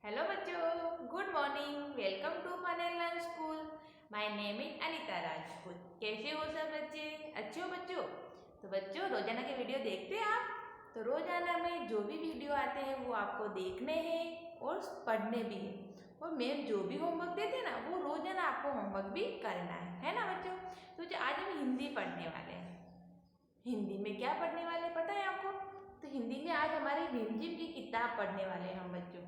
Hello बच्चों, good morning. Welcome to fun and learn school. My name is Anita Rajput. कैसे हो सब बच्चे? अच्छे हो बच्चों? तो बच्चों, रोजाना के वीडियो देखते हैं आप? तो रोजाना में जो भी वीडियो आते हैं वो आपको देखने हैं और पढ़ने भी हैं। और मैम जो भी होमवर्क देते हैं ना, वो रोजाना आपको होमवर्क भी करना है ना बच्चों? तो आज हम हिंदी पढ़ने वाले हैं। हिंदी में क्या पढ़ने वाले पता है आपको? तो हिंदी में आज हमारी रिमझिम की किताब पढ़ने वाले हैं हम बच्चों।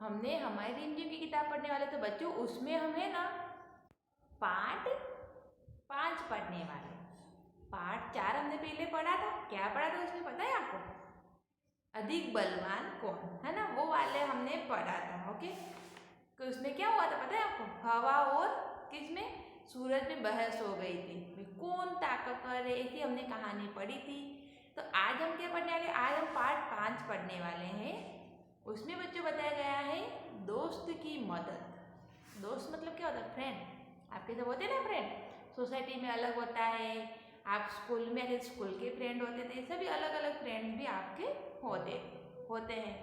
हमने हमारी रिमझिम की किताब पढ़ने वाले, तो बच्चों उसमें हमें ना पाठ 5 पढ़ने वाले। पाठ 4 हमने पहले पढ़ा था। क्या पढ़ा था उसमें पता है आपको? अधिक बलवान कौन, है ना, वो वाले हमने पढ़ा था। ओके, तो उसमें क्या हुआ था पता है आपको? हवा और किसमें, सूरज में बहस हो गई थी, भाई कौन ताकतवर है, ऐसी हमने कहानी पढ़ी थी। तो आज हम क्या पढ़ने वाले? आज हम पाठ 5 पढ़ने वाले हैं। उसमें बच्चों बताया गया है दोस्त की मदद। दोस्त मतलब क्या होता है? फ्रेंड। आपके सब होते हैं ना फ्रेंड? सोसाइटी में अलग होता है, आप स्कूल में अगर स्कूल के फ्रेंड होते थे, सभी अलग अलग फ्रेंड भी आपके होते होते हैं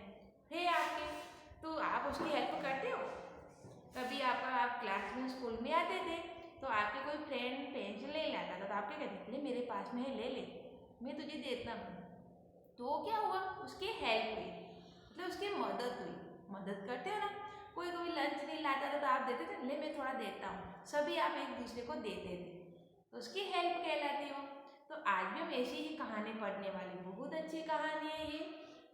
है आपके। तो आप उसकी हेल्प करते हो? कभी आप क्लास में स्कूल में आते थे तो आपके कोई फ्रेंड पेंसिल ले लाता था, तो आप क्या कहते थे? ले मेरे पास में है, ले ले, मैं तुझे देता हूँ। तो क्या हुआ? उसकी हेल्प हुई, मतलब उसकी मदद हुई। मदद करते हो ना? कोई कोई लंच नहीं लाता था तो आप देते थे, ले मैं थोड़ा देता हूँ, सभी आप एक दूसरे को देते थे, तो उसकी हेल्प कहलाती हो। तो आज भी हम ऐसी ही कहानी पढ़ने वाली, बहुत अच्छी कहानी है ये,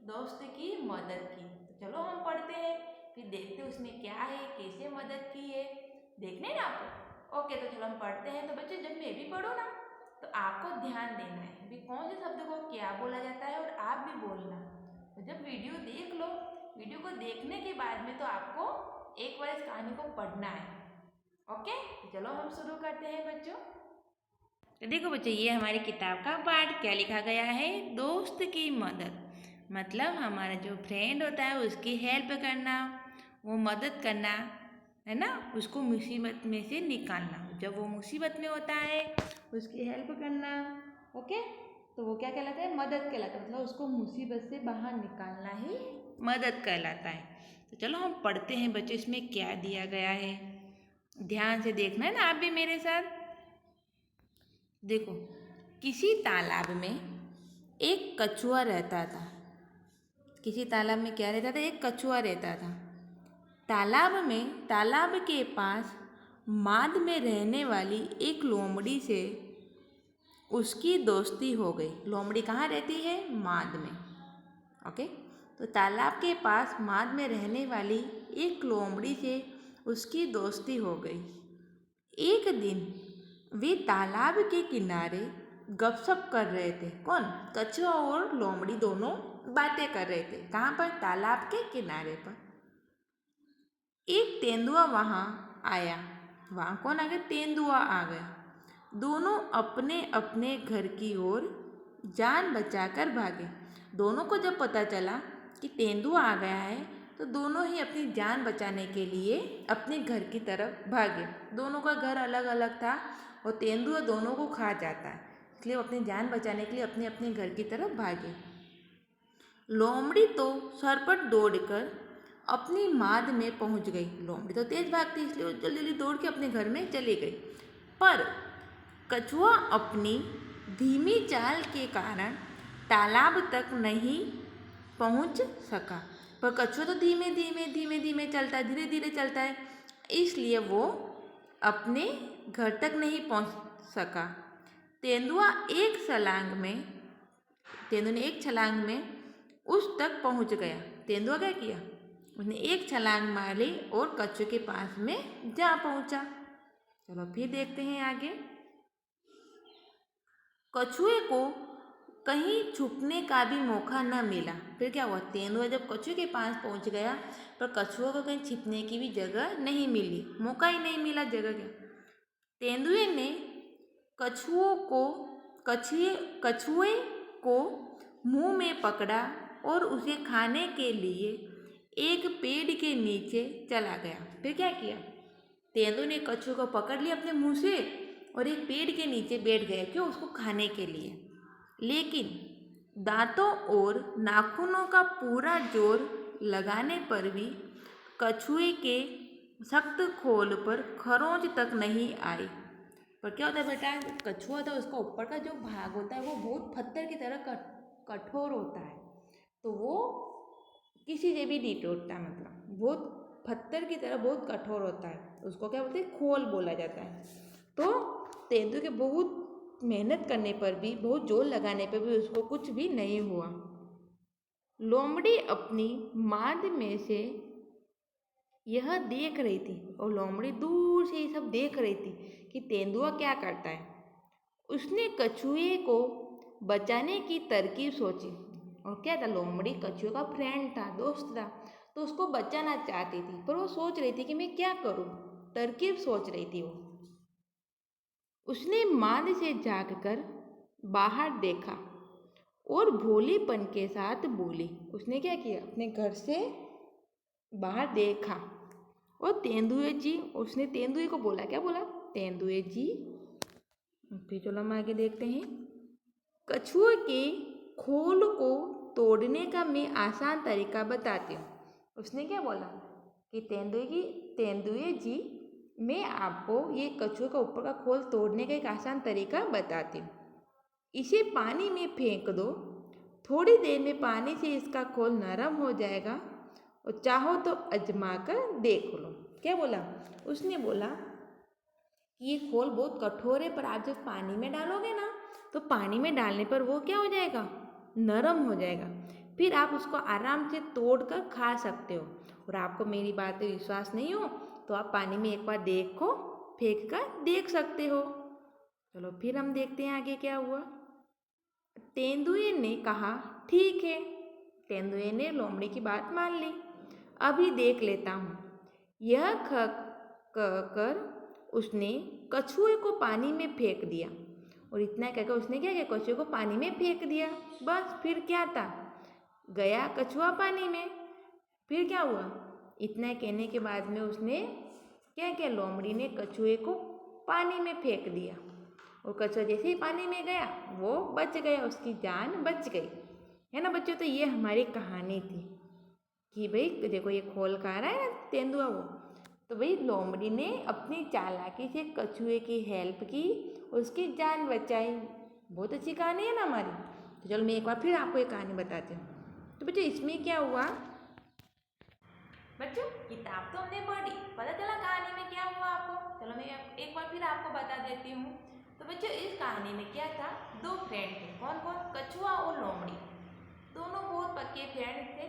दोस्त की मदद की। तो चलो हम पढ़ते हैं, फिर देखते हैं उसमें क्या है, कैसे मदद की है, देखने ना आपको। ओके, तो चलो हम पढ़ते हैं। तो बच्चे, जब मैं भी पढ़ूँ ना, तो आपको ध्यान देना है भी कौन से शब्द को क्या बोला जाता है, और आप भी बोलना। तो जब वीडियो देख लो, वीडियो को देखने के बाद में तो आपको एक बार इस कहानी को पढ़ना है। ओके, तो चलो हम शुरू करते हैं बच्चों। तो देखो बच्चों, ये हमारी किताब का पाठ क्या लिखा गया है? दोस्त की मदद। मतलब हमारा जो फ्रेंड होता है उसकी हेल्प करना, वो मदद करना, है ना, उसको मुसीबत में से निकालना। जब वो मुसीबत में होता है उसकी हेल्प करना। ओके, तो वो क्या कहलाता है? मदद कहलाता है। मतलब उसको मुसीबत से बाहर निकालना ही मदद कहलाता है। तो चलो हम पढ़ते हैं बच्चों, इसमें क्या दिया गया है। ध्यान से देखना है ना आप भी मेरे साथ। देखो, किसी तालाब में एक कछुआ रहता था। किसी तालाब में क्या रहता था? एक कछुआ रहता था। तालाब के पास माद में रहने वाली एक लोमड़ी से उसकी दोस्ती हो गई। लोमड़ी कहाँ रहती है? माद में। ओके, तो तालाब के पास माद में रहने वाली एक लोमड़ी से उसकी दोस्ती हो गई। एक दिन वे तालाब के किनारे गपशप कर रहे थे। कौन? कछुआ और लोमड़ी दोनों बातें कर रहे थे। कहाँ पर? तालाब के किनारे पर। एक तेंदुआ वहाँ आया। वहाँ कौन आ गया? तेंदुआ आ गया। दोनों अपने अपने घर की ओर जान बचाकर भागे। दोनों को जब पता चला कि तेंदुआ आ गया है, तो दोनों ही अपनी जान बचाने के लिए अपने घर की तरफ भागे। दोनों का घर अलग अलग था और तेंदुआ दोनों को खा जाता है, इसलिए वो अपनी जान बचाने के लिए अपने अपने घर की तरफ भागे। लोमड़ी तो सरपट दौड़कर अपनी माद में पहुंच गई। लोमड़ी तो तेज भागती, इसलिए वो जल्दी जल्दी दौड़ के अपने घर में चली गई। पर कछुआ अपनी धीमी चाल के कारण तालाब तक नहीं पहुंच सका। पर कछुआ तो धीमे धीमे धीमे धीमे चलता है, धीरे धीरे चलता है, इसलिए वो अपने घर तक नहीं पहुंच सका। तेंदुआ एक छलांग में तेंदुआ ने एक छलांग में उस तक पहुंच गया। तेंदुआ क्या किया? उसने एक छलांग मारी और कछुए के पास में जा पहुंचा। चलो फिर देखते हैं आगे। कछुए को कहीं छुपने का भी मौका न मिला। फिर क्या हुआ? तेंदुआ जब कछुए के पास पहुंच गया, पर कछुए को कहीं छिपने की भी जगह नहीं मिली, मौका ही नहीं मिला। जगह क्या? तेंदुए ने कछुओं को कछुए को मुंह में पकड़ा और उसे खाने के लिए एक पेड़ के नीचे चला गया। फिर क्या किया? तेंदुए ने कछुए को पकड़ लिया अपने मुंह से और एक पेड़ के नीचे बैठ गया। क्यों? उसको खाने के लिए। लेकिन दांतों और नाखूनों का पूरा जोर लगाने पर भी कछुए के सख्त खोल पर खरोंच तक नहीं आई। पर क्या होता है बेटा, कछुआ होता है उसका ऊपर का जो भाग होता है वो बहुत पत्थर की तरह कठोर होता है, तो वो किसी से भी नहीं टूटता, मतलब बहुत पत्थर की तरह बहुत कठोर होता है, उसको क्या बोलते हैं, खोल बोला जाता है। तो तेंदुए के बहुत मेहनत करने पर भी, बहुत जोर लगाने पर भी उसको कुछ भी नहीं हुआ। लोमड़ी अपनी माद में से यह देख रही थी, और लोमड़ी दूर से ये सब देख रही थी कि तेंदुआ क्या करता है। उसने कछुए को बचाने की तरकीब सोची। और क्या था, लोमड़ी कछुए का फ्रेंड था, दोस्त था, तो उसको बचाना चाहती थी, पर वो सोच रही थी कि मैं क्या करूं, तरकीब सोच रही थी वो। उसने माद से झांककर बाहर देखा और भोलेपन के साथ बोली। उसने क्या किया, अपने घर से बाहर देखा और तेंदुए जी, उसने तेंदुए को बोला, क्या बोला, तेंदुए जी। फिर चलो हम आगे देखते हैं। कछुए के खोल को तोड़ने का मैं आसान तरीका बताती हूँ। उसने क्या बोला कि तेंदुए जी, मैं आपको ये कछुए का ऊपर का खोल तोड़ने का एक आसान तरीका बताती हूँ। इसे पानी में फेंक दो, थोड़ी देर में पानी से इसका खोल नरम हो जाएगा, और चाहो तो आजमा कर देख लो। क्या बोला, उसने बोला कि ये खोल बहुत कठोर है, पर आप जब पानी में डालोगे ना, तो पानी में डालने पर वो क्या हो जाएगा, नरम हो जाएगा। फिर आप उसको आराम से तोड़ कर खा सकते हो। और आपको मेरी बात पे विश्वास नहीं हो तो आप पानी में एक बार देखो, फेंक कर देख सकते हो। चलो फिर हम देखते हैं आगे क्या हुआ। तेंदुए ने कहा, ठीक है। तेंदुए ने लोमड़ी की बात मान ली। अभी देख लेता हूँ। यह कहकर उसने कछुए को पानी में फेंक दिया। और इतना कहकर उसने क्या किया, कछुए को पानी में फेंक दिया। बस, फिर क्या था, गया कछुआ पानी में। फिर क्या हुआ, इतना कहने के बाद में उसने क्या किया, लोमड़ी ने कछुए को पानी में फेंक दिया। और कछुआ जैसे ही पानी में गया वो बच गया, उसकी जान बच गई, है ना बच्चों। तो ये हमारी कहानी थी कि भाई देखो ये खोल खा रहा है ना तेंदुआ वो, तो भाई लोमड़ी ने अपनी चालाकी से कछुए की हेल्प की, उसकी जान बचाई। बहुत अच्छी कहानी है ना हमारी। तो चलो मैं एक बार फिर आपको एक कहानी बताती हूँ। तो बच्चों इसमें क्या हुआ, बच्चों किताब तो हमने पढ़ी, पता चला कहानी में क्या हुआ आपको। चलो मैं एक बार फिर आपको बता देती हूँ। तो बच्चों इस कहानी में क्या था, दो फ्रेंड थे, कौन कौन, कछुआ और लोमड़ी। दोनों बहुत पक्के फ्रेंड थे।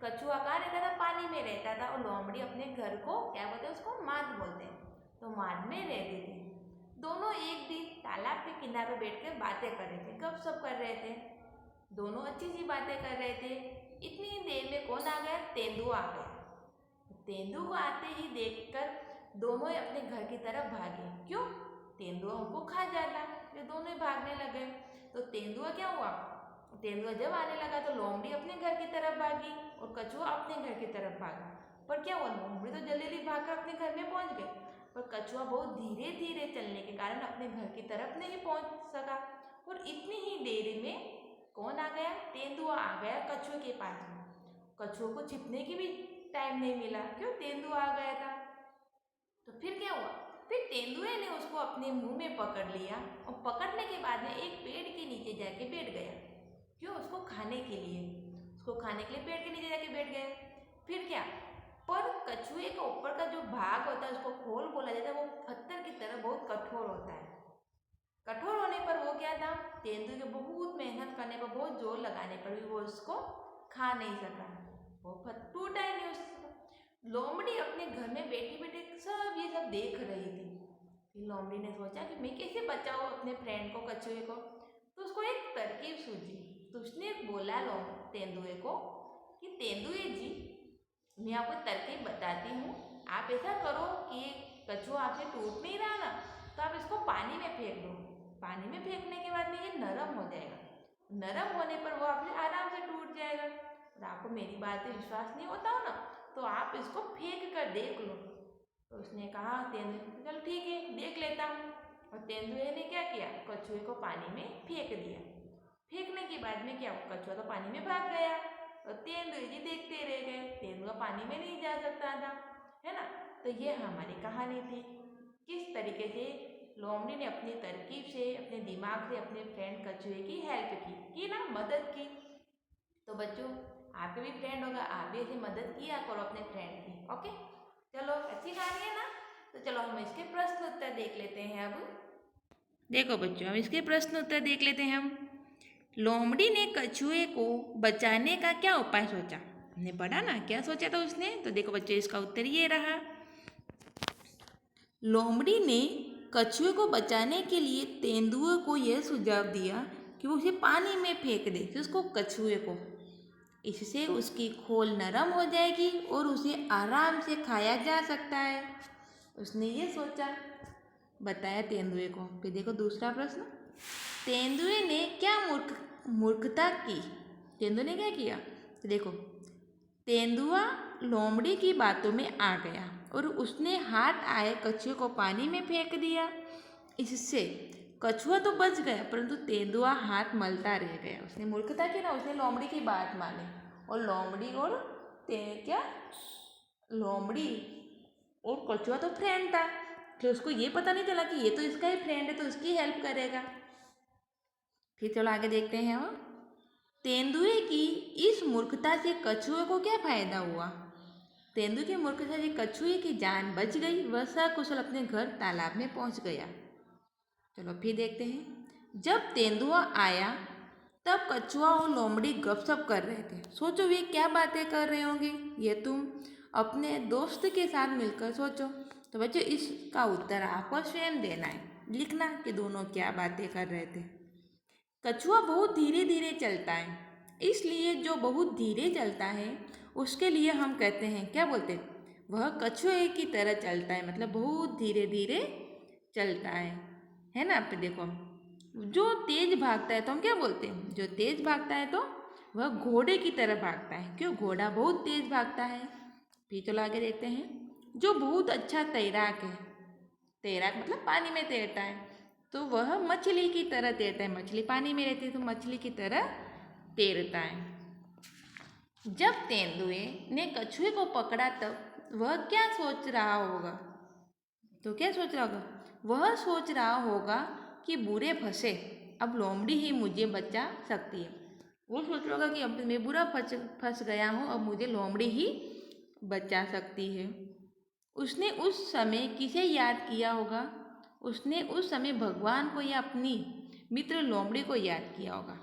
कछुआ कहाँ रहता था, पानी में रहता था, और लोमड़ी अपने घर को क्या बोलते हैं, उसको माद बोलते हैं, तो माद में रहती थी। दोनों एक दिन तालाब के किनारे बैठ कर बातें कर रहे थे, गपशप कर रहे थे। दोनों अच्छी सी बातें कर रहे थे। इतनी देर में कौन आ गया, तेंदुआ आ गया। तेंदुआ को आते ही देखकर दोनों ही अपने घर की तरफ भागे। क्यों, तेंदुआ उनको खा जाता, ये दोनों ही भागने लगे। तो तेंदुआ क्या हुआ, तेंदुआ जब आने लगा तो लोमड़ी अपने घर की तरफ भागी और कछुआ अपने घर की तरफ भागा। पर क्या हुआ, लोमड़ी तो जल्दी जल्दी भागकर अपने घर में पहुंच गए, पर कछुआ बहुत धीरे धीरे चलने के कारण अपने घर की तरफ नहीं पहुंच सका। और इतनी ही देर में कौन आ गया, तेंदुआ आ गया कछुए के पास में। कछुए को छिपने की भी टाइम नहीं मिला, क्यों, तेंदुआ आ गया था। तो फिर क्या हुआ, फिर तेंदुए ने उसको अपने मुंह में पकड़ लिया, और पकड़ने के बाद में एक पेड़ के नीचे जाके बैठ गया। क्यों, उसको खाने के लिए, उसको खाने के लिए पेड़ के नीचे जाके बैठ गए। फिर क्या, पर कछुए के ऊपर का जो भाग होता है उसको खोल बोला जाता है, वो पत्थर की तरह बहुत कठोर होता है। कठोर होने पर वो क्या था, तेंदुए के बहुत मेहनत करने पर, बहुत जोर लगाने पर भी वो उसको खा नहीं सका, वो टूटा ही नहीं उसको। लोमड़ी अपने घर में बैठी बैठी सब ये सब देख रही थी। फिर लोमड़ी ने सोचा कि मैं कैसे बचाऊँ अपने फ्रेंड को, कछुए को। तो उसको एक तरकीब सूझी। तो उसने बोला तेंदुए को कि तेंदुए जी, मैं आपको तरकीब बताती हूँ, आप ऐसा करो कि कछुआ आपसे टूट नहीं रहा ना, तो आप इसको पानी में फेंक दो। पानी में फेंकने के बाद में ये नरम हो जाएगा, नरम होने पर वो आपसे आराम से टूट जाएगा। और आपको मेरी बात पे विश्वास नहीं होता हो ना, तो आप इसको फेंक कर देख लो। तो उसने कहा, तेंदुए चल ठीक है देख लेता हूँ। और तेंदुए ने क्या किया, कछुए को पानी में फेंक दिया। फेंकने के बाद में क्या हुआ, कछुआ तो पानी में भाग गया। और तेंदुए जी देखते रह गए। तेंदुआ पानी में नहीं जा सकता था, है ना। तो ये हमारी कहानी थी, किस तरीके से लोमड़ी ने अपनी तरकीब से, अपने दिमाग से अपने फ्रेंड कछुए की हेल्प की ना, मदद की। तो बच्चों, आपके भी फ्रेंड होगा, आप भी ऐसे मदद किया करो अपने फ्रेंड की। ओके, चलो अच्छी कहानी है ना। तो चलो हम इसके प्रश्न उत्तर देख लेते हैं। अब देखो बच्चों, हम इसके प्रश्न उत्तर देख लेते हैं। हम लोमड़ी ने कछुए को बचाने का क्या उपाय सोचा? हमने पढ़ा ना, क्या सोचा था उसने। तो देखो बच्चों, इसका उत्तर ये रहा। लोमड़ी ने कछुए को बचाने के लिए तेंदुए को यह सुझाव दिया कि वो उसे पानी में फेंक दे, उसको कछुए को। इससे उसकी खोल नरम हो जाएगी और उसे आराम से खाया जा सकता है। उसने ये सोचा, बताया तेंदुए को। फिर देखो दूसरा प्रश्न, तेंदुए ने क्या मूर्खता की? तेंदुए ने क्या किया? तो देखो, तेंदुआ लोमड़ी की बातों में आ गया और उसने हाथ आए कछुए को पानी में फेंक दिया। इससे कछुआ तो बच गया, परंतु तेंदुआ हाथ मलता रह गया। उसने मूर्खता की ना, उसने लोमड़ी की बात मानी। और लोमड़ी और लोमड़ी और कछुआ तो फ्रेंड था, तो उसको ये पता नहीं चला कि ये तो इसका ही फ्रेंड है, तो उसकी हेल्प करेगा। फिर चलो आगे देखते हैं हम, तेंदुए की इस मूर्खता से कछुए को क्या फायदा हुआ? तेंदुए की मूर्खता से कछुए की जान बच गई, वह सकुशल अपने घर तालाब में पहुंच गया। चलो फिर देखते हैं, जब तेंदुआ आया तब कछुआ और लोमड़ी गपशप कर रहे थे। सोचो वे क्या बातें कर रहे होंगे, ये तुम अपने दोस्त के साथ मिलकर सोचो। तो बच्चों, इसका उत्तर आपको स्वयं देना है, लिखना कि दोनों क्या बातें कर रहे थे। कछुआ बहुत धीरे धीरे चलता है, इसलिए जो बहुत धीरे चलता है उसके लिए हम कहते हैं, क्या बोलते हैं, वह कछुए की तरह चलता है, मतलब बहुत धीरे धीरे चलता है ना। फिर देखो, जो तेज भागता है तो हम क्या बोलते हैं, जो तेज भागता है तो वह घोड़े की तरह भागता है। क्यों? घोड़ा बहुत तेज भागता है। फिर चलो आगे देखते हैं, जो बहुत अच्छा तैराक है, तैराक मतलब पानी में तैरता है, तो वह मछली की तरह तैरता है। मछली पानी में रहती है, तो मछली की तरह तैरता है। जब तेंदुए ने कछुए को पकड़ा तब वह क्या सोच रहा होगा? तो क्या सोच रहा होगा? वह सोच रहा होगा कि बुरे फंसे, अब लोमड़ी ही मुझे बचा सकती है। वो सोच रहा होगा कि अब मैं बुरा फंस गया हूँ, अब मुझे लोमड़ी ही बचा सकती है। उसने उस समय किसे याद किया होगा? उसने उस समय भगवान को या अपनी मित्र लोमड़ी को याद किया होगा।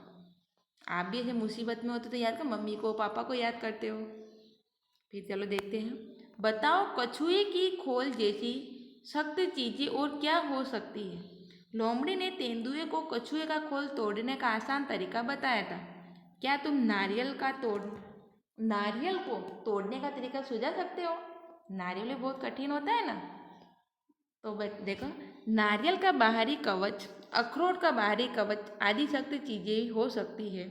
आप भी ऐसे मुसीबत में होते तो याद कर, मम्मी को पापा को याद करते हो। फिर चलो देखते हैं, बताओ कछुए की खोल जैसी सख्त चीजें और क्या हो सकती है? लोमड़ी ने तेंदुए को कछुए का खोल तोड़ने का आसान तरीका बताया था। क्या तुम नारियल को तोड़ने का तरीका सुझा सकते हो? नारियल बहुत कठिन होता है ना। तो देखो, नारियल का बाहरी कवच, अखरोट का बाहरी कवच आदि सख्त चीजें हो सकती है।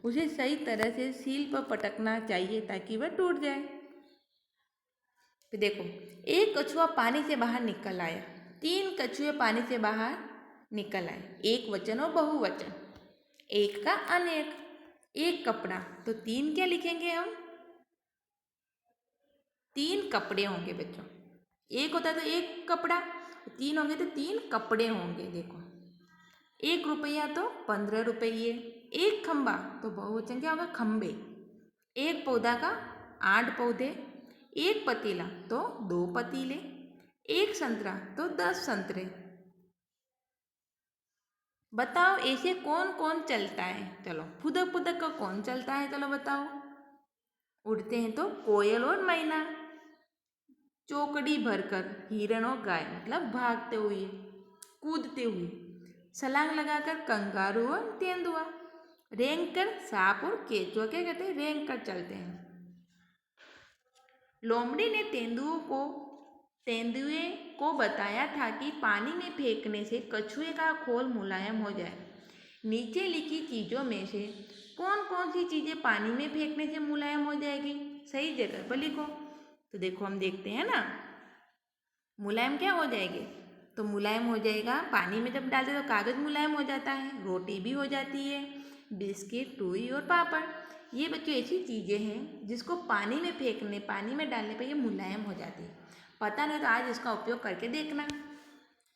उसे सही तरह से सील पर पटकना चाहिए ताकि वह टूट जाए। तो देखो, एक कछुआ पानी से बाहर निकल आया, 3 कछुए पानी से बाहर निकल आए, एक वचन और बहुवचन, एक का अनेक, एक कपड़ा। तो 3 क्या लिखेंगे हम? 3 कपड़े होंगे बच्चों। एक होता है तो एक कपड़ा, 3 होंगे तो 3 कपड़े होंगे। देखो, 1 रुपया तो 15 रुपये, एक खंबा तो बहुवचन क्या होगा? खंबे, एक पौधा का 8 पौधे, एक पतीला तो 2 पतीले, एक संतरा तो 10 संतरे। बताओ ऐसे कौन कौन चलता है? चलो, फुदक फुदक का कौन चलता है? चलो बताओ। उड़ते हैं तो कोयल और मैना, चौकड़ी भरकर हिरण और गाय, मतलब भागते हुए, कूदते हुए, छलांग लगाकर कंगारू और तेंदुआ, रेंग कर सांप और केचुआ, क्या कहते हैं? रेंग कर चलते हैं। लोमड़ी ने तेंदुए को बताया था कि पानी में फेंकने से कछुए का खोल मुलायम हो जाए। नीचे लिखी चीजों में से कौन कौन सी चीजें पानी में फेंकने से मुलायम हो जाएगी? सही जगह पर लिखो। तो देखो, हम देखते हैं ना, मुलायम क्या हो जाएगी? तो मुलायम हो जाएगा, पानी में जब डालते तो कागज मुलायम हो जाता है, रोटी भी हो जाती है, बिस्किट, रुई और पापड़। ये बच्चों ऐसी चीज़ें हैं जिसको पानी में फेंकने, पानी में डालने पर ये मुलायम हो जाती है। पता नहीं तो आज इसका उपयोग करके देखना।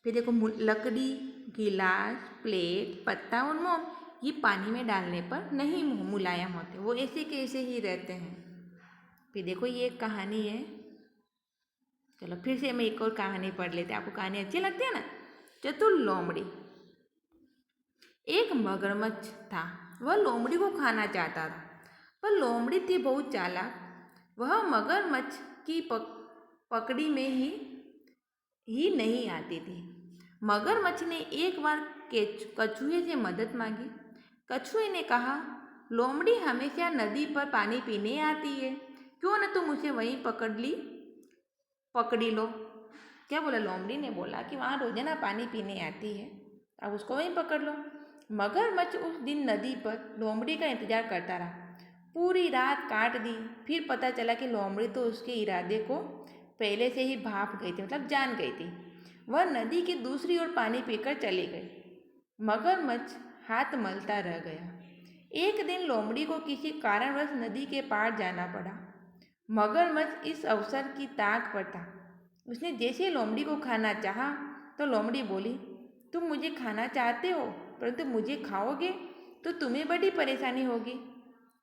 फिर देखो लकड़ी, गिलास, प्लेट, पत्ता और मोम ये पानी में डालने पर नहीं मुलायम होते, वो ऐसे के ऐसे ही रहते हैं। फिर देखो ये एक कहानी है। चलो फिर से हम एक और कहानी पढ़ लेते हैं। आपको कहानी अच्छी लगती है ना? चतुर लोमड़ी। एक मगरमच्छ था, वह लोमड़ी को खाना चाहता था, पर लोमड़ी थी बहुत चालाक। वह मगरमच्छ की पकड़ी में ही नहीं आती थी। मगरमच्छ ने एक बार कछुए से मदद मांगी। कछुए ने कहा, लोमड़ी हमेशा नदी पर पानी पीने आती है, क्यों न तुम उसे वहीं पकड़ी लो। क्या बोला? लोमड़ी ने बोला कि वहाँ रोजाना पानी पीने आती है, अब उसको वहीं पकड़ लो। मगरमच्छ उस दिन नदी पर लोमड़ी का इंतजार करता रहा। पूरी रात काट दी। फिर पता चला कि लोमड़ी तो उसके इरादे को पहले से ही भाप गई थी, मतलब जान गई थी। वह नदी की दूसरी ओर पानी पीकर चली गई। मगरमच्छ हाथ मलता रह गया। एक दिन लोमड़ी को किसी कारणवश नदी के पार जाना पड़ा। मगरमच्छ इस अवसर की ताक पर था। उसने जैसे लोमड़ी को खाना चाहा तो लोमड़ी बोली, तुम मुझे खाना चाहते हो, परंतु मुझे खाओगे तो तुम्हें बड़ी परेशानी होगी।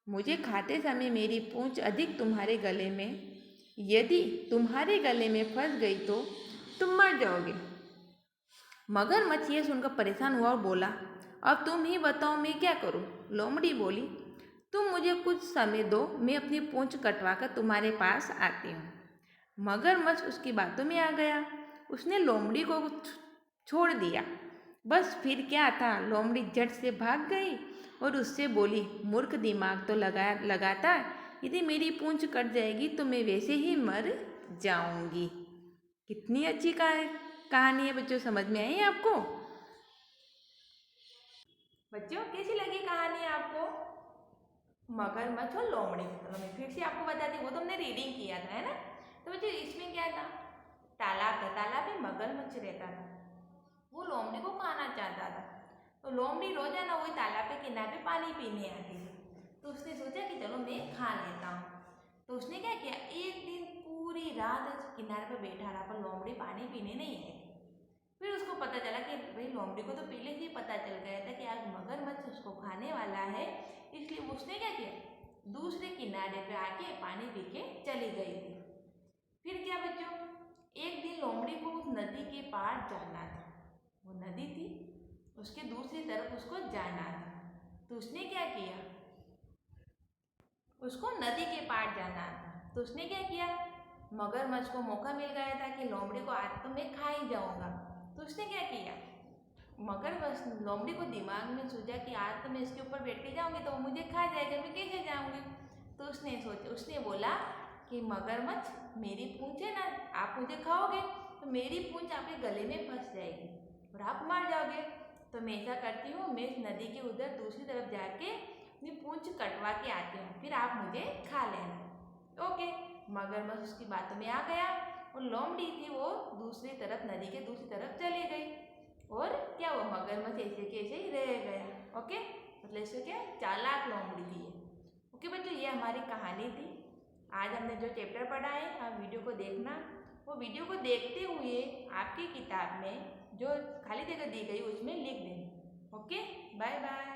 मुझे खाते समय मेरी पूंछ अधिक तुम्हारे गले में, यदि तुम्हारे गले में फंस गई तो तुम मर जाओगे। मगरमच्छ ये सुनकर परेशान हुआ और बोला, अब तुम ही बताओ मैं क्या करूं? लोमड़ी बोली, तुम मुझे कुछ समय दो, मैं अपनी पूंछ कटवाकर तुम्हारे पास आती हूँ। मगरमच्छ उसकी बातों में आ गया। उसने लोमड़ी को छोड़ दिया। बस फिर क्या था, लोमड़ी झट से भाग गई और उससे बोली, मूर्ख, दिमाग तो लगाता, यदि मेरी पूंछ कट जाएगी तो मैं वैसे ही मर जाऊंगी। कितनी अच्छी कहानी है बच्चों, समझ में आई आपको? बच्चों कैसी लगी कहानी आपको? मगरमच्छ और लोमड़ी। चलो मैं फिर से आपको बताती हूँ, वो तो हमने रीडिंग किया था, है ना? तो बच्चों इसमें क्या था, तालाब था, तालाब में मगरमच्छ रहता था। वो लोमड़ी को खाना चाहता था, तो लोमड़ी रोजाना वही तालाब के किनारे पानी पीने आती थी। तो उसने सोचा कि चलो मैं खा लेता हूँ। तो उसने क्या किया, एक दिन पूरी रात किनारे पर बैठा रहा, पर लोमड़ी पानी पीने नहीं आई। फिर उसको पता चला कि भाई लोमड़ी को तो पहले से ही पता चल गया था कि आज मगरमच्छ उसको खाने वाला है, इसलिए उसने क्या किया, दूसरे किनारे पे आके पानी पी के चली गई थी। फिर क्या बच्चों, एक दिन लोमड़ी को उस नदी के पार जाना था। वो नदी थी, उसके दूसरी तरफ उसको जाना था। तो उसने क्या किया, उसको नदी के पार जाना था, तो उसने क्या किया, मगरमच्छ को मौका मिल गया था कि लोमड़ी को आज तो मैं खा ही जाऊंगा। तो उसने क्या किया, मगरमच्छ, लोमड़ी को दिमाग में सूझा कि आज तो मैं इसके ऊपर बैठ के जाऊंगी तो वो मुझे खा जाएगा, मैं कैसे जाऊंगी? तो उसने बोला कि मगरमच्छ, मेरी पूंछ है ना, आप मुझे खाओगे तो मेरी पूंछ आपके गले में फंस जाएगी और आप मर जाओगे। तो मैं ऐसा करती हूँ, मैं इस नदी के उधर दूसरी तरफ जाके अपनी पूंछ कटवा के आती हूँ, फिर आप मुझे खा लेना। ओके, मगरमच्छ उसकी बातों में आ गया और लोमड़ी थी वो दूसरी तरफ, नदी के दूसरी तरफ चली गई। और क्या हुआ, मगरमच्छ ऐसे के ऐसे ही रह गया। ओके, मतलब इससे क्या, चालाक लोमड़ी थी ये। ओके बच्चों, ये हमारी कहानी थी। आज हमने जो चैप्टर पढ़ा है, आप वीडियो को देखना। वो वीडियो को देखते हुए आपकी किताब में जो खाली जगह दी गई उसमें लिख देना। Okay, bye bye.